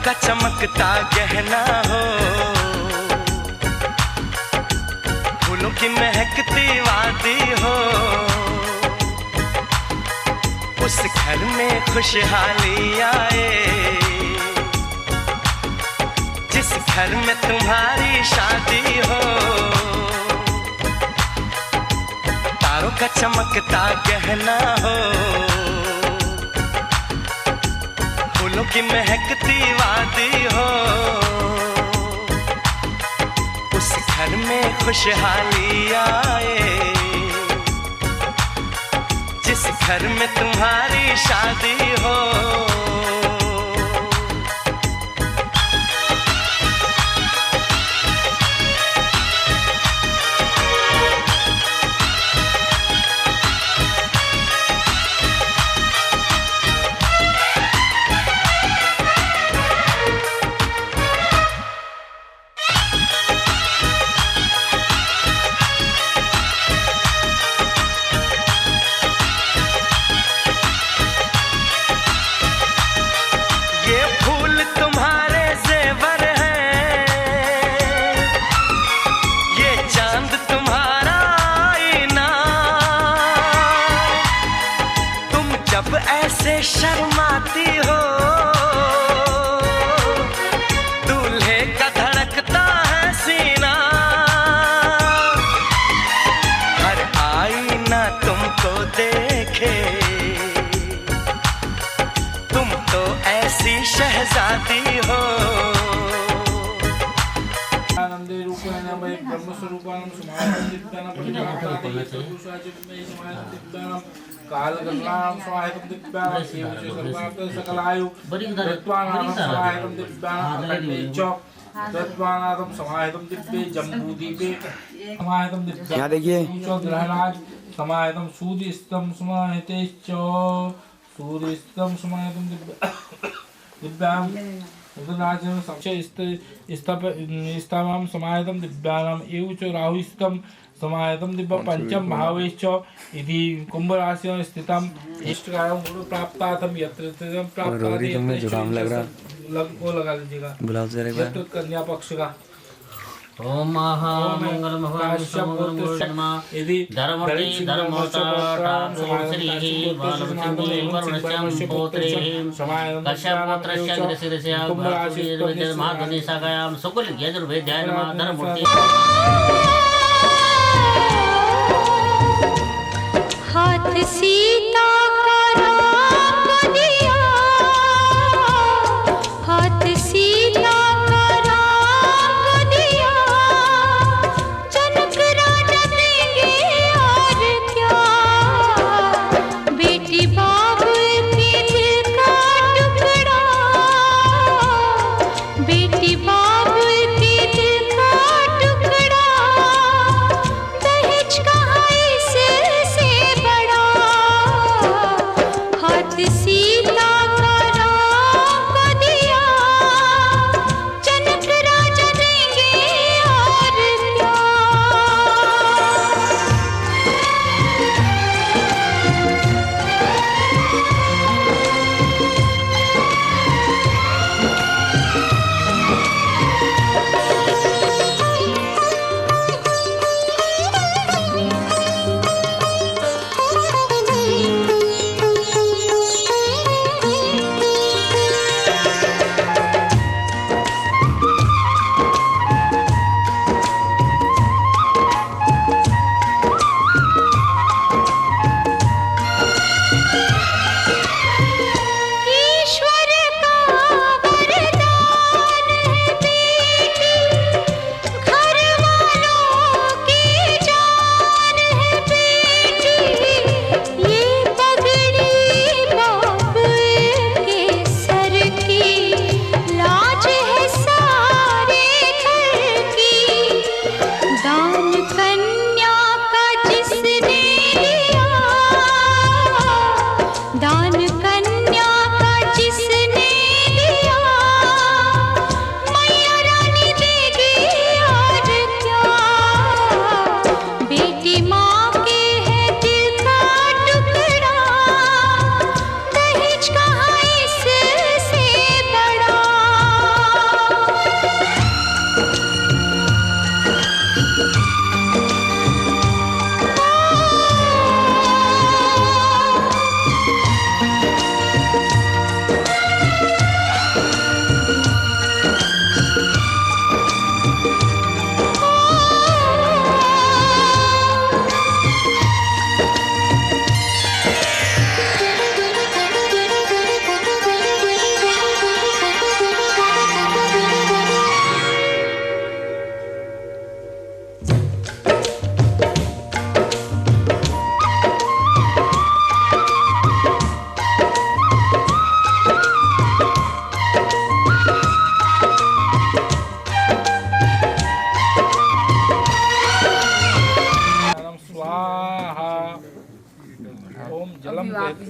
का चमकता गहना हो, फूलों की महकती वादी हो, उस घर में खुशहाली आए जिस घर में तुम्हारी शादी हो। तारों का चमकता गहना हो, फूलों की महकती वादी हो, उस घर में खुशहाली आए जिस घर में तुम्हारी शादी हो। ऐसे शर्माती हो, दूल्हे का धड़कता है सीना, हर आईना तुमको देखे, तुम तो ऐसी शहजादी हो। आनंदे रूपेण ब्रह्म स्वरूपानं समाहितं दिव्यानां दिव्यानां कालगणनां समाहितं दिव्यानां सेवचे सर्वार्थ सकलायु तत्त्वानां समाहितं दिव्यानां अखण्डे च तत्त्वानां समाहितं दिव्ये जम्बूदीपे समाहितं दिव्यानां यहाँ देखिए ग्रहणाज समाहितं सूर्यस्तं समाहिते च सूर्यस्तं समाहितं दिव्यानां उदनाचनं संशय स्थावां समाहितं दिव्यानां एव च राहुस्तं समाहितं दिव्य पंचम भावेश्च इति कुंभ राशि में स्थितम इष्टकार्यं प्राप्तार्थम यत्र प्राप्तार्थम में जुकाम लग रहा वो लगा लीजिएगा यत्र कन्या पक्ष का ओम महामंगल भगवान यदि धर्मवर्ती धर्मोत्तरां श्री बालवती वरुणस्यां पोत्रे कश्यपपुत्रस्य गिरिशिरस्य कुम्भराशिर्वेद महागणेशायां सुकुल यजुर्वेद्याय नमः। धर्ममूर्ति हाथ सीता का राम दिया, हाथ सीता का राम दिया, जनक राजा देंगे और क्या, बेटी बाबू के दिल का टुकड़ा, बेटी बाबू के दिल का टुकड़ा, दहेज कहाँ इससे बड़ा।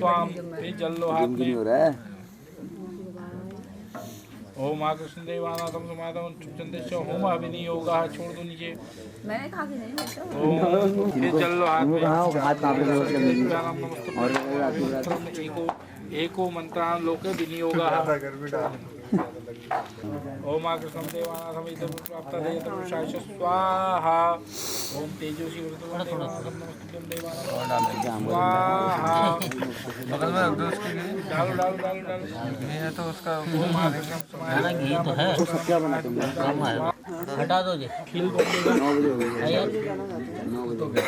स्वाम ये जल लो हाथ में। ओम आ कृष्ण देवानाथम समाधम चंदेश होम अभिनियोगा छोड़ दो नीचे। मैंने कहा कि नहीं ओम ये जल लो हाथ में। एको मंत्रान लोके विनियोगा। ओम आ कृष्ण देवानाथम इदं प्राप्त देयतं शायश स्वाहा। ओम तेजोसी वृतम देवानाथम नमस्तुभ्यं देवानाथम स्वाहा। बगल में रख दो उसके लिए। डालो डालो डालो डालो ये है तो उसका ओम आ कृष्ण गाना घी तो है क्या बनाते हैं? हटा दो जी खिल दो। 9 बजे हो गए। आइए 9 बजे।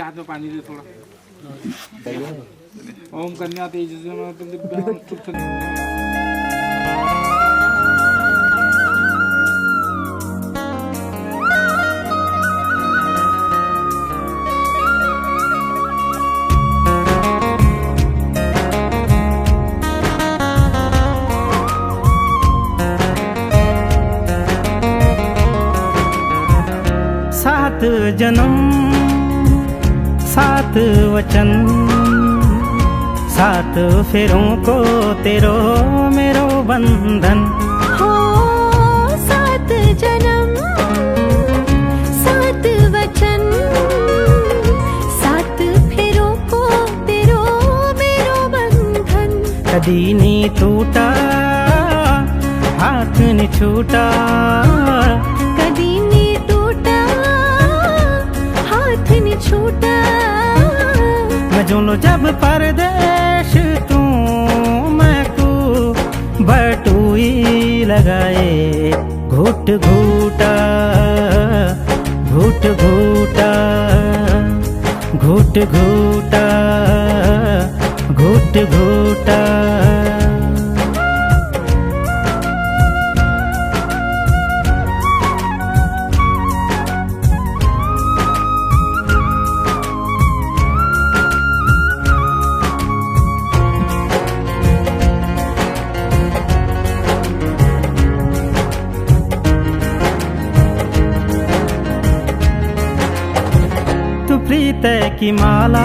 हाथ में पानी दे थोड़ा। ओम कन्या तेजस्वी दिव्यांग चुप। सात जन्म सात वचन सात फेरों को तेरो मेरो बंधन। हो सात जन्म सात वचन सात फेरों को तेरो मेरो बंधन। कदी नहीं टूटा हाथ नहीं छूटा कदी नहीं टूटा हाथ नहीं छूटा। मैं जो लो जब परदेश तू मैं को बटुई लगाए घुट घूटा घुट घूटा घुट घूटा घुट घूटा। तू प्रीत की माला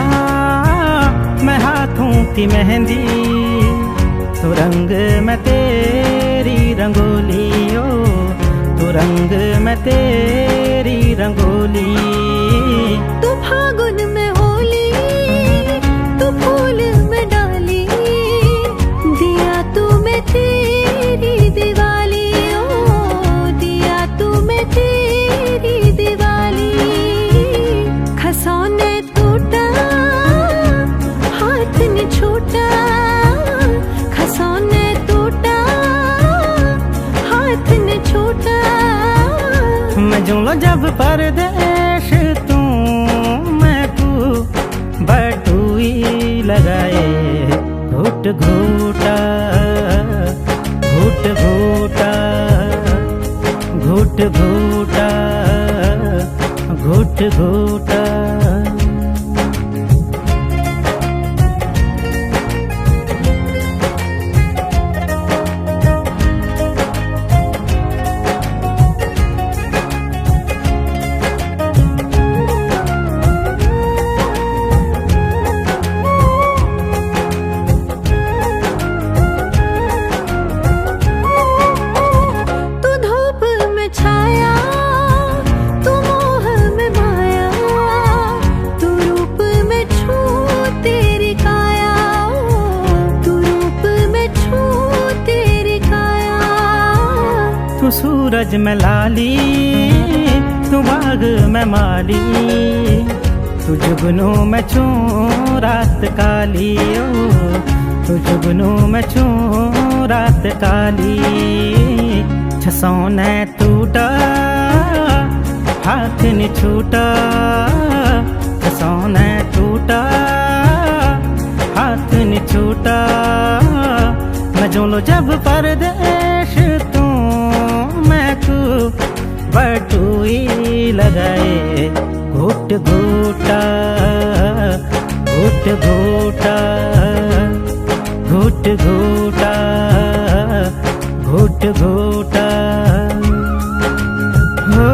मैं हाथों की मेहंदी। तू रंग मैं तेरी रंगोली ओ तू रंग मैं तेरी रंगोली। तू फागुन में होली तू फूल में डाली दिया तू मैं तेरी दिवाली ओ दिया तू मैं तेरी दिवाली। खसौने टूटा हाथ ने छूटा खसौने टूटा हाथ ने छूटा। मैं जो लो जब परदेश तू मैं तू बटुई लगाए घुट घूटा घुट घूटा घुट घूटा घुट घूटा। तू धूप में छाया तू मोह में माया तू रूप में छू तेरी काया तू रूप में छू तेरी काया। तू सूरज में लाली तू बाग में माली तू जुगनू में छू रात काली ओ तू जुगनू में छू रात काली। छसौने टूटा हाथ नहीं छूटा छसौने टूटा हाथ नहीं छूटा। मैं जो लो जब परदेश तू मैं तू बटुई लगाए घुट घूटा घुट घूटा घुट घूटा घुट घूटा। हो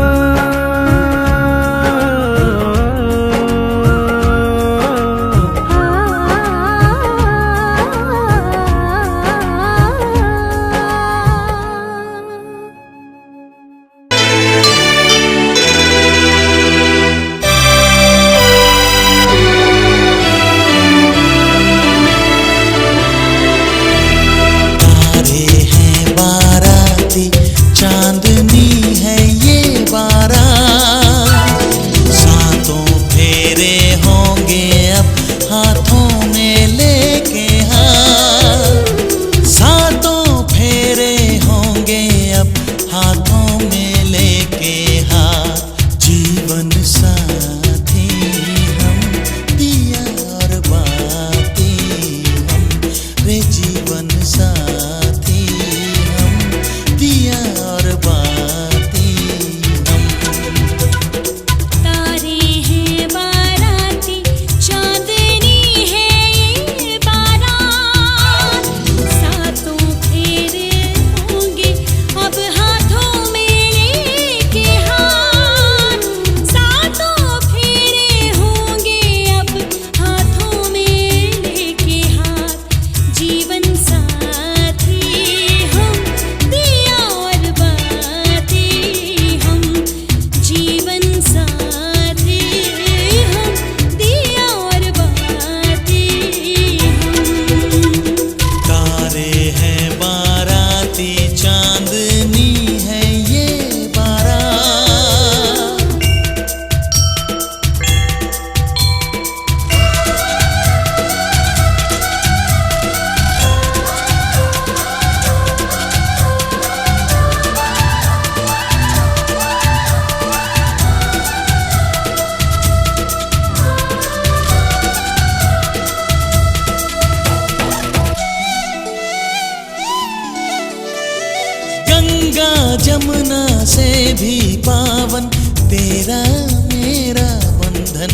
जमुना से भी पावन तेरा मेरा बंधन,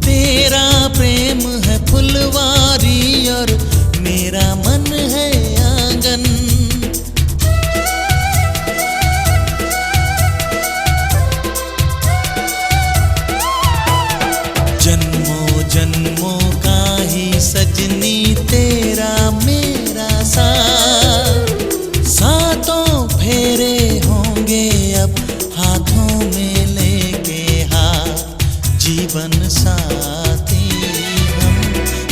तेरा प्रेम है फुलवारी और मेरा मन है आंगन। जन्मों जन्मों का ही सजनी तेरा मेरा साथ, सातों फेरे होंगे अब हाथों में लेके हाथ, जीवन साथी हम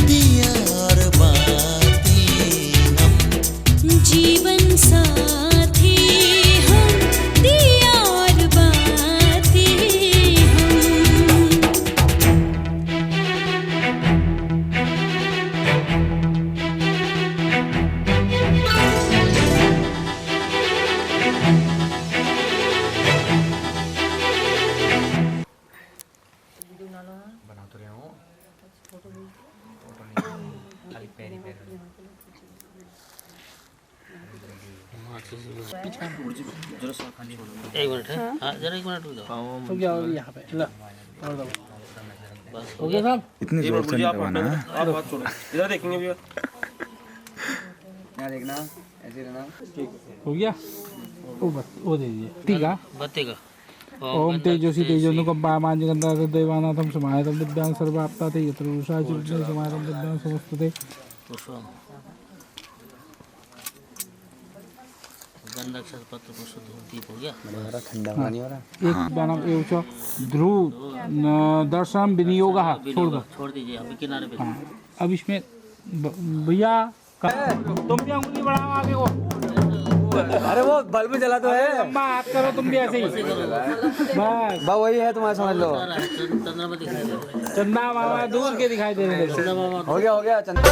दिया और बाती हम, जीवन साथी हम दिया और बाती हम। एक मिनट है, हाँ जरा एक मिनट रुक जाओ। हो गया यहाँ पे ला और दो बस हो गया साहब। इतनी जोर से नहीं दबाना है। आप बात छोड़ो, इधर देखेंगे भैया। यहाँ देखना, ऐसे रहना। हो गया वो बस वो दे दीजिए ठीक है। बत्ती का ओम तेजोसी तेजोनुकंपायमान जगन्नाथ देवानाथम समाहितं विद्यां सर्वाप्ताते यत्र रुषा चित्ते समाहितं विद्यां समस्तते। पुष्पम गंधक पत्र पुष्प धूप दीप हो गया। ठंडा पानी हो रहा है। एक बानाम एवं ध्रुव दर्शन विनियोगः छोड़ दो, छोड़ दीजिए अभी किनारे पे। हाँ अब इसमें भैया तुम भी अंगुली बढ़ाओ आगे को। अरे वो बल्ब जला तो है। लंबा हाथ करो तुम भी ऐसे ही बस। बा वही है तुम्हारा, समझ लो। चंद्रमा दिखाई दे रहा है। चंदा मामा दूर के दिखाई दे रहे चंदा मामा हो गया चंदा।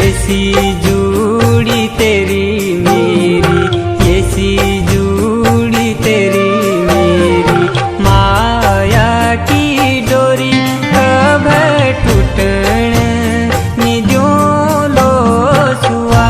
ऐसी जोड़ी तेरी मेरी, ऐसी जोड़ी तेरी मेरी, माया की डोरी कब टूटने निजो लो सुआ।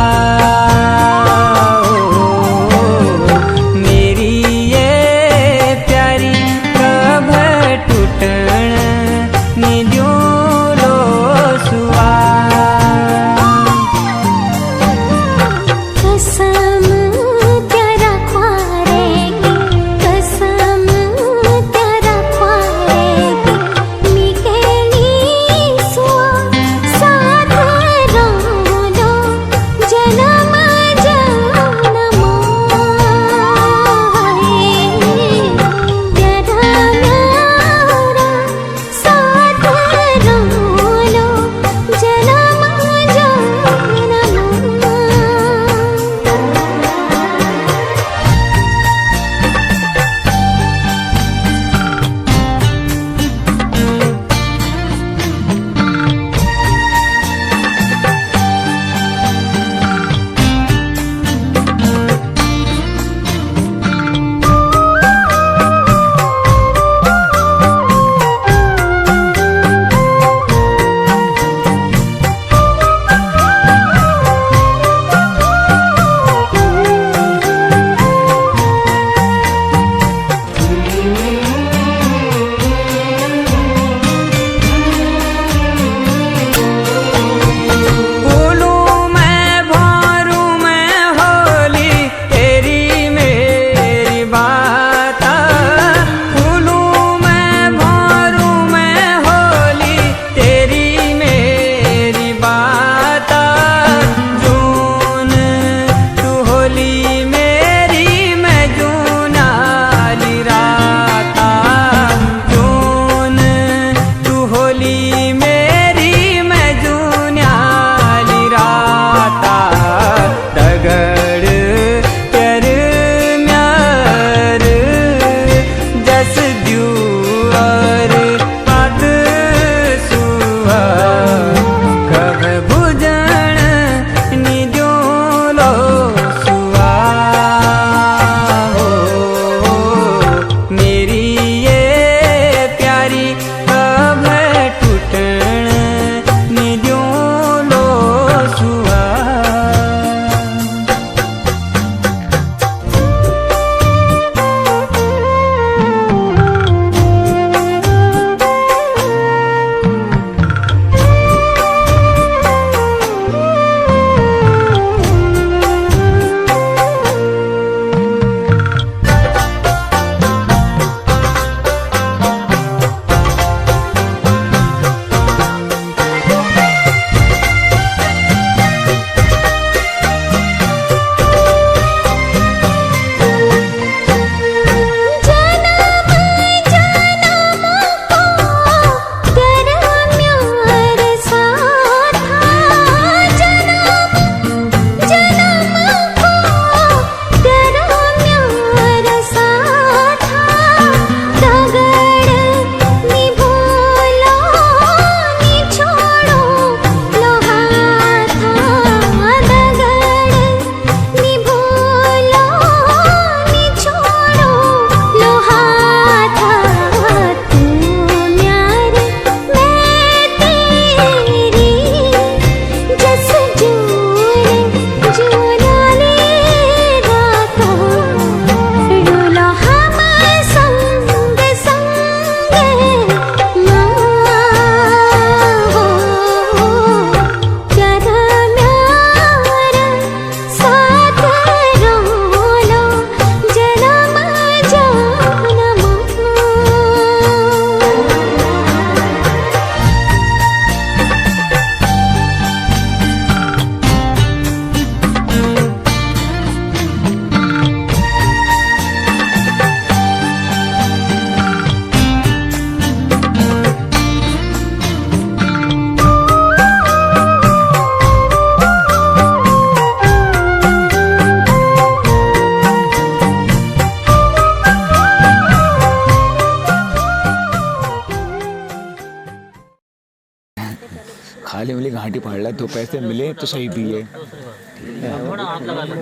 खाली घाटी फाड़ रहा है, 2 पैसे मिले तो सही पिए। थोड़ा हाथ लगा लो,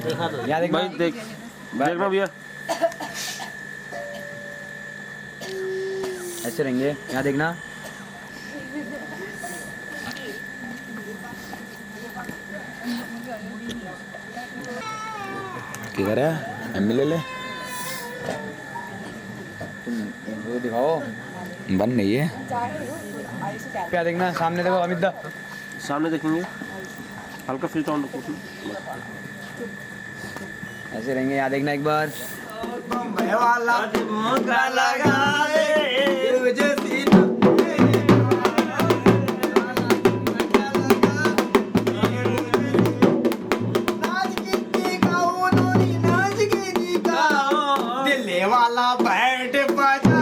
देखा दो। यहाँ देखना, भाई देखना भैया। ऐसे रहेंगे, यहाँ देखना। क्या कर रहा है? एम ले ले, वो दिखाओ, बन नहीं है। क्या देखना, सामने देखो अमित दा, सामने देखेंगे, हल्का फिल्टर ऑन रखो। ऐसे रहेंगे, यहाँ देखना एक बार। वाला बैठ बजा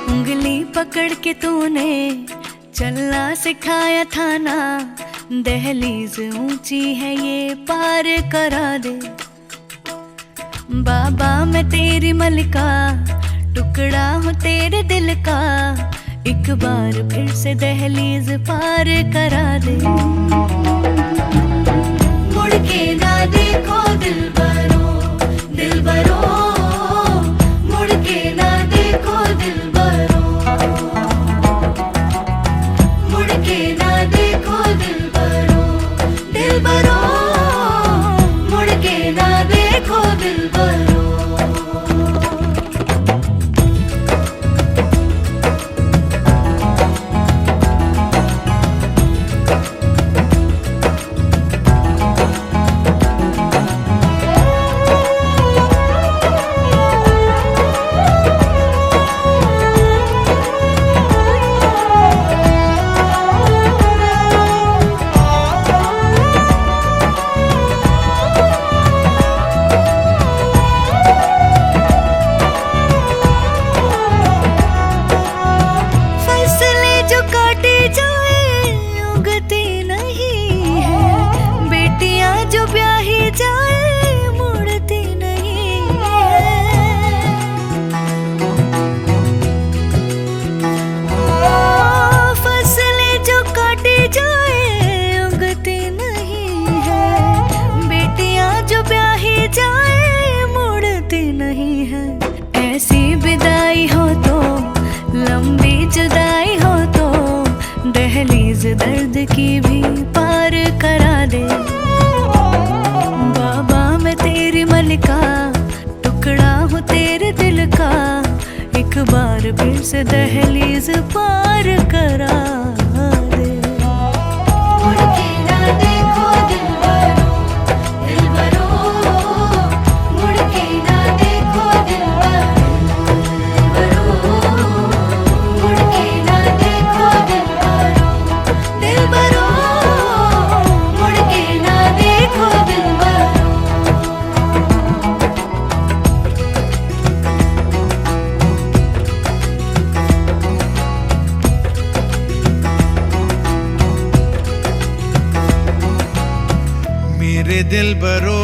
उंगली पकड़ के तूने चलना सिखाया था ना, दहलीज ऊंची है ये पार करा दे। बाबा मैं तेरी मलिका, टुकड़ा हूँ तेरे दिल का, एक बार फिर से दहलीज पार करा दे। मुड़ के ना देखो दिलबरो, दिलबरो, मुड़ के ना देखो दिलबरो, मुड़ के ना देखो दिलबरो, दिलबरो, मुड़ के ना देखो दिलबरो। दर्द की भी पार करा दे। बाबा मैं तेरी मलिका, टुकड़ा हूँ तेरे दिल का, एक बार फिर से दहलीज पार करा दे। मुड़ के ना देखो दिलबरो, दिलबरो, मुड़ के ना देखो दिलबरो, मुड़ के ना देखो दिलबरो, दिलबरो, मुड़ के ना देखो दिलबरो। मेरे दिलबरो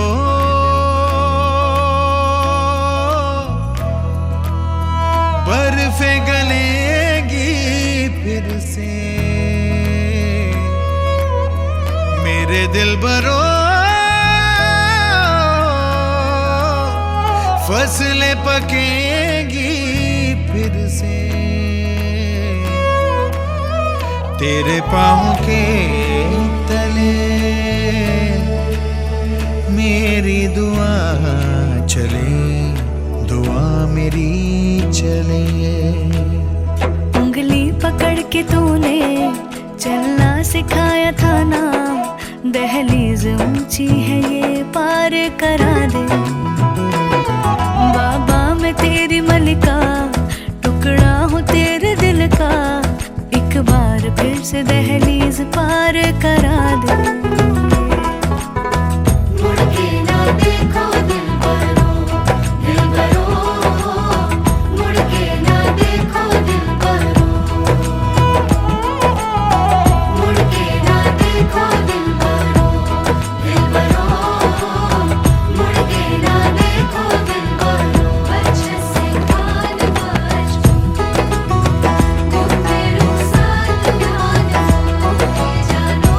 बर्फे गलेगी फिर से, मेरे दिलबरो फसलें पकेगी फिर से, तेरे पाँव के तले मेरी दुआ चले दुआ मेरी चले। उंगली पकड़ के तूने चलना सिखाया था ना, दहलीज ऊंची है ये पार करा दे। बाबा मैं तेरी मलिका, टुकड़ा हूँ तेरे दिल का, एक बार फिर से दहलीज पार करा दे। मुड़ के ना देखो दिलबरो, दिलबरो, मुड़ के ना देखो दिलबरो, मुड़ के ना देखो दिलबरो, दिलबरो, मुड़ के ना देखो दिलबरो। अच्छे से कान बज गुफ्तगू साथ ध्यान हो, जानो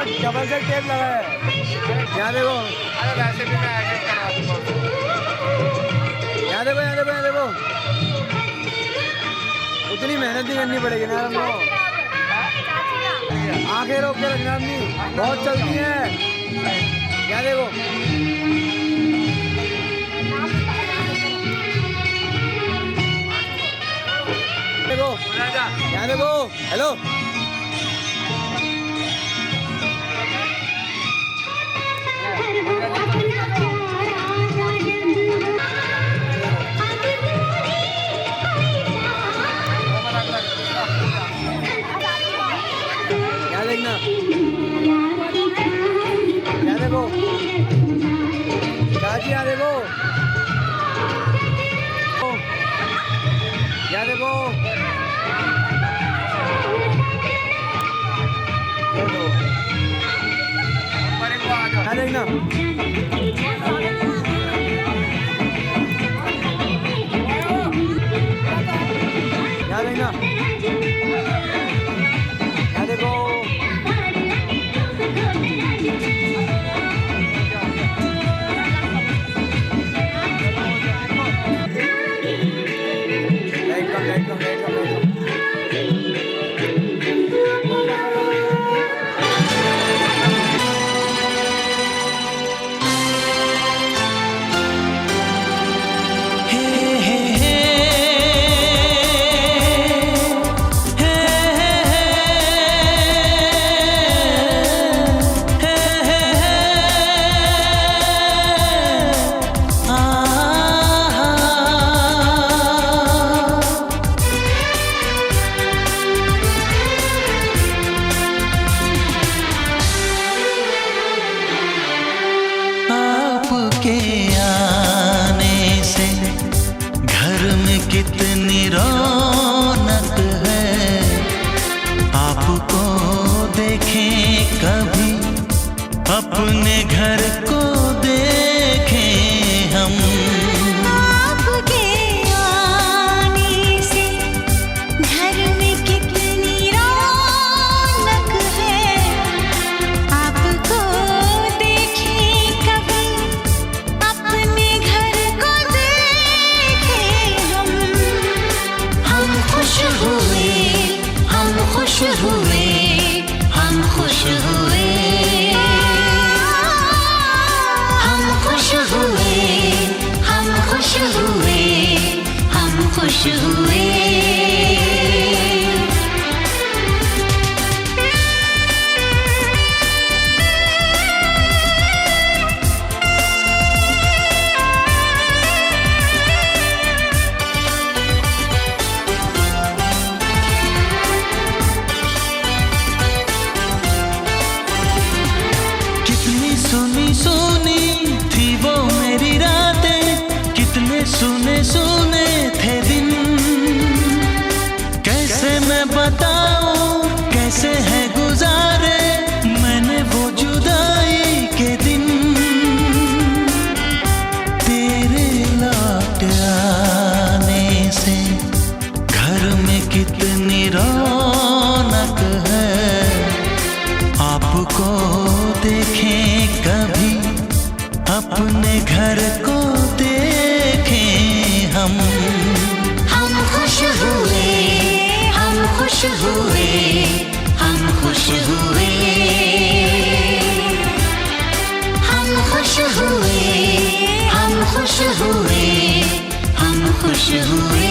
में डबल से टेप लगा है। यहाँ देखो, अरे वैसे भी मैं एडिट करवा दूंगा। यहाँ देखो, यहाँ देखो, यहाँ देखो, उतनी मेहनत नहीं करनी पड़ेगी ना हमको। आंखें रोक के रखना अपनी, बहुत चलती है। यहाँ देखो, देखो, यहाँ देखो, हेलो, यहाँ देखना, यहाँ देखो, चाची यहाँ देखो, यहाँ देखो, यहाँ देखना, यहाँ देखना, यहाँ देखो, लाइट कम, लाइट कम, लाइट कम, लाइट कम। आपके आने से घर में कितनी रौनक है। आपको देखें कभी, अपने घर को देखें हम। आपके आने से घर में कितनी रौनक है। आपको देखें कभी, अपने घर को देखें हम। हम खुश हुए, हम खुश हुए, हम खुश हुए, हम खुश हुए, हम खुश हुए, हम खुश हुए। कितनी सुनी सुनी थी वो मेरी रातें, कितने सुने सुने थे दिन। कैसे मैं बताऊं, कैसे है गुजारे मैंने वो जुदाई के दिन। तेरे लौट आने से घर में कितनी रौनक है। आपको देखें कभी, अपने घर को देखें हम। हम खुश हुए, हम खुश हुए, हम खुश हुए, हम खुश हुए, हम खुश हुए, हम खुश हुए।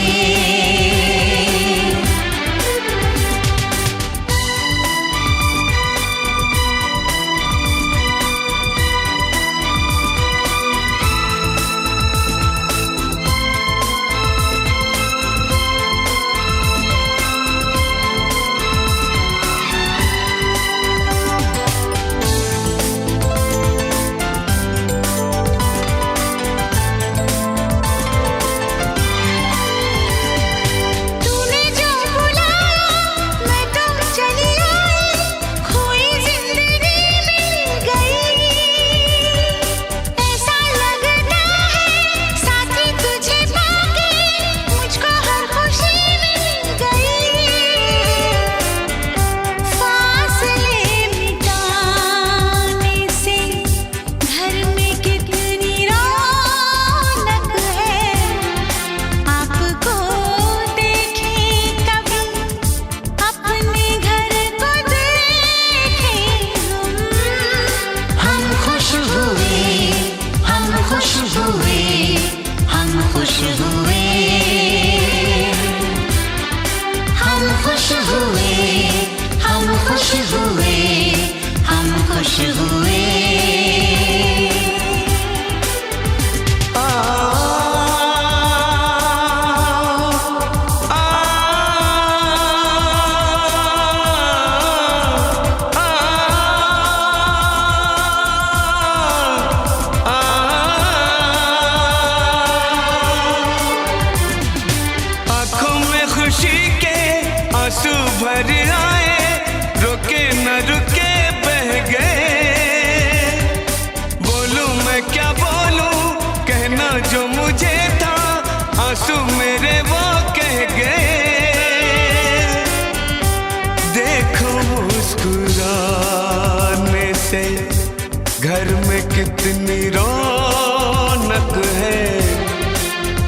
घर में कितनी रौनक है,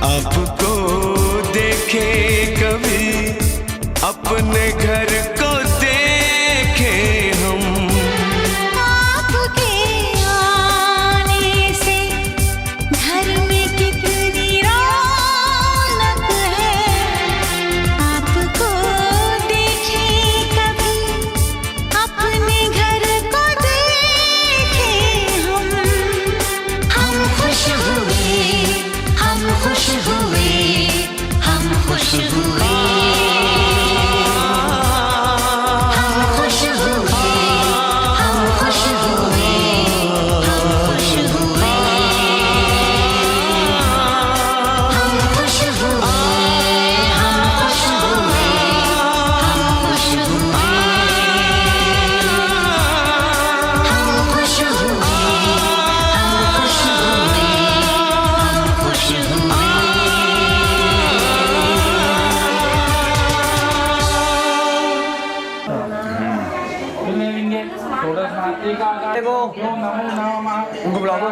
आपको देखे कभी अपने घर को देखे हम। आपके आने से घर में कितनी रौनक है, आपको देखे कभी अपने घर को देखे हम। हम खुश हुए, हम खुश हुए, हम खुश हुए, हम खुश हुए, हम खुश हुए, हम खुश हुए, हम खुश हुए, हम खुश हुए, हम खुश हुए, हम खुश हुए, हम खुश हुए। देखो उनको बुलाओ,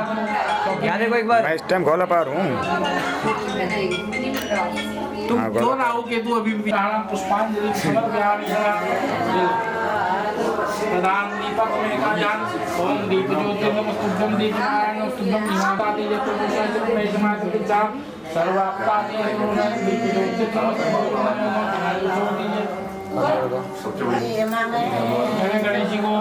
यहाँ देखो एक बार। मैं इस टाइम खोला पा रहा हूँ। तुम क्यों ना हो के तू अभी भी पुष्पांजलि प्रधान दीपक में का ज्ञान ओम दीप ज्योति नमस्तुभ्यं दीप नारायण नमस्तुभ्यं माता तेज पुरुषाय में समाज के चार सर्वात्मा ने दीप ज्योति नमस्तुभ्यं गणेश जी को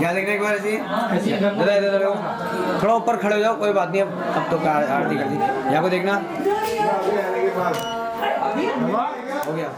यहाँ देखने एक बार ऐसी थोड़ा ऊपर खड़े हो जाओ, कोई बात नहीं। अब तो आरती कर दी, यहाँ को देखना हो गया।